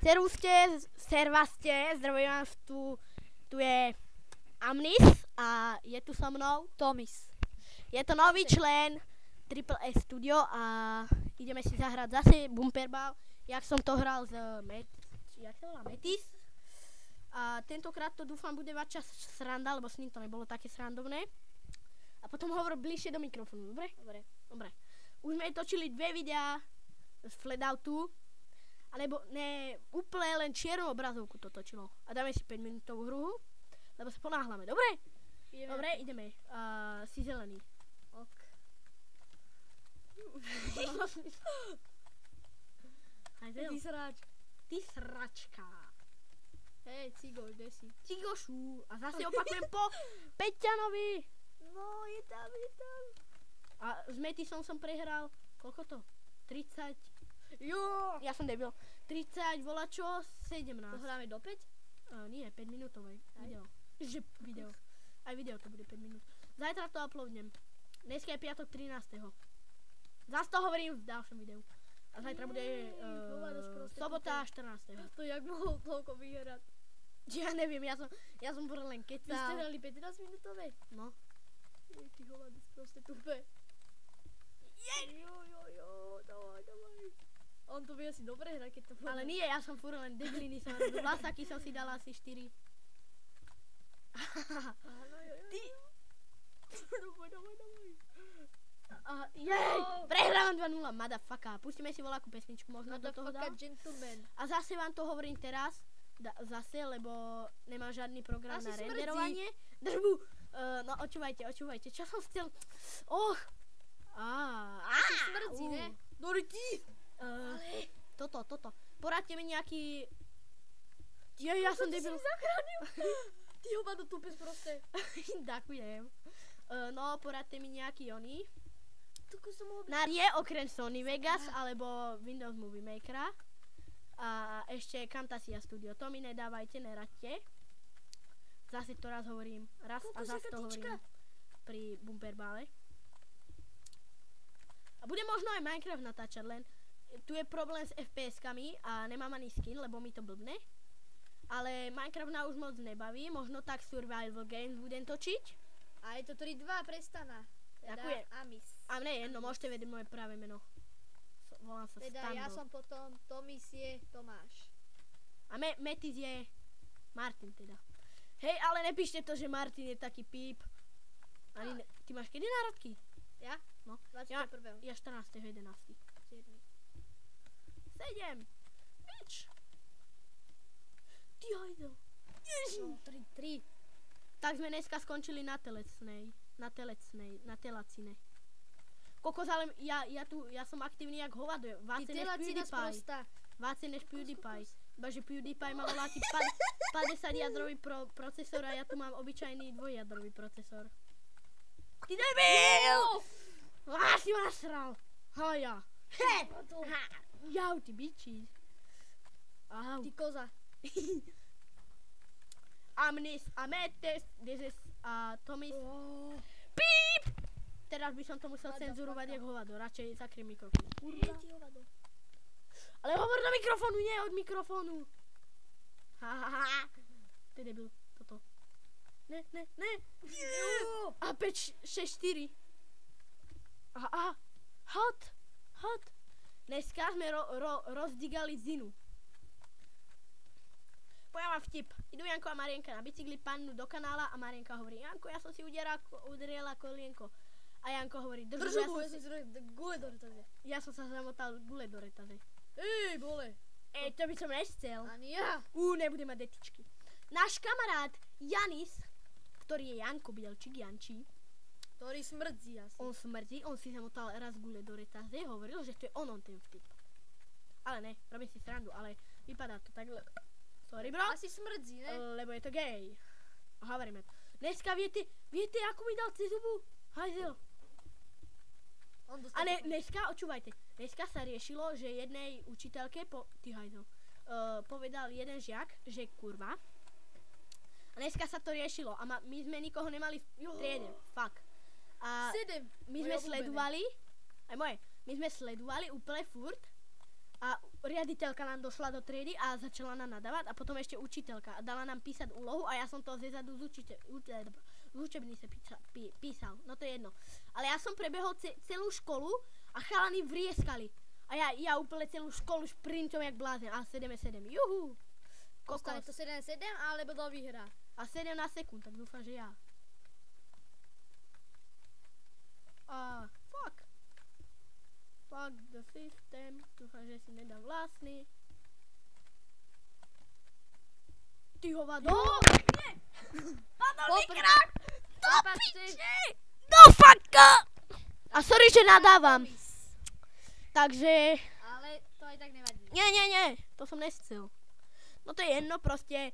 Servaste, zdravím vás, tu je Amnis a je tu so mnou Tomis. Je to nový člen Triple S Studio a ideme si zahrať zase bumperball, jak som to hral z Metis. A tentokrát to dúfam bude vaša sranda, lebo s ním to nebolo také srandovné. A potom hovor bližšie do mikrofónu, dobre? Dobre. Už sme točili 2 videá z Flatoutu, alebo ne, úplne len čiernu obrazovku to točilo. A dáme si 5 minútovú hru, lebo sa ponáhľame, dobre? Dobre, ideme. Si zelený. Ok. Ty sračka. Hej, Cigoš, kde si? Cigošu. A zase opakujem po Peťanovi. No, je tam. A s Metisom som prehral, koľko to? 30. Jo, ja som debil. 30, volačo, 17. To hráme do 5? Nie, 5 minútové video. Aj video to bude 5 minút. Zajtra to uploadnem. Dneska je piatok 13. Zas to hovorím v ďalšom videu. A zajtra bude sobota 14. To jak mohol toľko vyhrať? Ja neviem, ja som bol len kecal. Vy ste hrali 15 minútové? No. Ty hovado, proste tupe. Jo, dávaj. On to vie asi dobre hrať, keď to bude. Ale nie, ja som furt len debiliny som robil. Vlasaky som si dal asi 4. Ty. Dávaj. Prehrávam 2-0, motherfucker. Pustíme si voľakú pesničku, možno do toho dám. Gentleman. A zase vám to hovorím teraz, zase, lebo nemám žiadny program na renderovanie. Držbu. No, očúvajte, čo som chcel. Asi smrdí, ne? Doriti. Toto. Poradte mi nejaký... Ja som debil. Ty si mi zachránil. Ty hovado tupec proste. Ďakujem. No, poradte mi nejaký oný. Na nie, okrem Sony Vegas, alebo Windows Movie Makera. A ešte Camtasia Studio. To mi nedávajte, neraďte. Zase to raz hovorím. A zase to hovorím pri bumperbále. A bude možno aj Minecraft natáčať, len tu je problém s FPS-kami a nemám ani skin, lebo mi to blbne. Ale Minecraft ma už moc nebaví, možno tak Survival Games budem točiť. A je to 3-2, prestana. Ďakujem. Amis. A mne je jedno, môžete vedieť moje práve meno. Volám sa teda Stando. Ja som potom, Tomis je Tomáš. A Metis je Martin teda. Hej, ale nepíšte to, že Martin je taký píp. Ty máš kedy národky? Ja? No. 21. Ja 14.11. 7. Bitch. Ty hajdo. No, 3. Tak sme dneska skončili na telacine. Kokos, ale ja som aktívny jak hovado. Vácej než PewDiePie. Ibaže PewDiePie má voľaký 50 jadrový procesor a ja tu mám obyčajný 2-jadrový procesor. Ty debil! Si ma nasral. Haja. Jau, ty biči. Ty koza. Amnis, Ametes, this is Tomis. Píp! Teraz by som to musel cenzurovať jak hovado. Radšej zakriem mikrofón. Kurva. Ty hovado. Ale hovor do mikrofónu, nie od mikrofónu. Ty debil, toto. Ne. A 5-6-4. Hot. Dneska sme rozdigali Zinu. Poviem vám vtip. Idú Janko a Marienka na bicykli, padnú do kanála a Marienka hovorí: Janko, ja som si udriela kolienko. A Janko hovorí: Držu, ja som si gule do retaze. Ja som sa zamotal gule do retaze. Ej, bole. To by som nechcel. Ani ja. Nebudem mať detičky. Náš kamarát Janis, ktorý je Janko Bielčík, Jančí, ktorý smrdzí asi. On smrdí, on si zamotal raz gule do retaze, hovoril, že to je on ten vtip. Ale ne, robím si srandu, ale vypadá to takhle. Sorry, bro. Asi smrdzí, ne? Lebo je to gej. A hovoríme to. Dneska viete, ako mi dal cez zubu? Hajzel. A dneska, očúvajte, dneska sa riešilo, že jednej učiteľke, povedal jeden žiak, že kurva. A dneska sa to riešilo a my sme nikoho nemali v triede. Fuck. A my sme sledovali, aj moje, my sme sledovali úplne furt a riaditeľka nám došla do triedy a začala nám nadávať a potom ešte učiteľka a dala nám písať úlohu a ja som to zezadu z učebnice písal, no to je jedno. Ale ja som prebehol celú školu a chalani vrieskali. A ja úplne celú školu šprintom jak blázen a 7-7, juhu. Ostane to 7-7 alebo do výhra? A 17 sekúnd, tak dúfam, že ja. Fuck. Fuck the system. Dúfam, že si nedám vlastný. Ty hovado! Nie! Padol mi krak! Do piči! Do fucka! A sorry, že nadávam. Takže... Ale to aj tak nevadí. Nie, to som nechcel. No to je jedno, proste...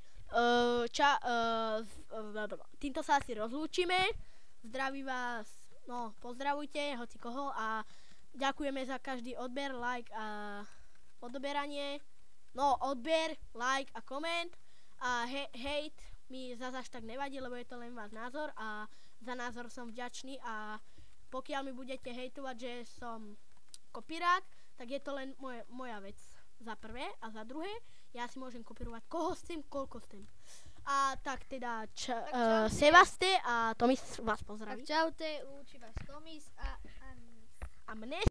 týmto sa asi rozlúčime. Zdraví vás, no pozdravujte, hoci koho a ďakujeme za každý odber, like a odoberanie. No odber, like a koment a hejt mi zase až tak nevadí, lebo je to len váš názor a za názor som vďačný a pokiaľ mi budete hejtovať, že som kopírák, tak je to len moja vec za prvé a za druhé ja si môžem kopírovať koho chcem, koľko chcem. A tak teda Sevaste a Tomis vás pozdraví. Tak čaute, učí vás Tomis a A mne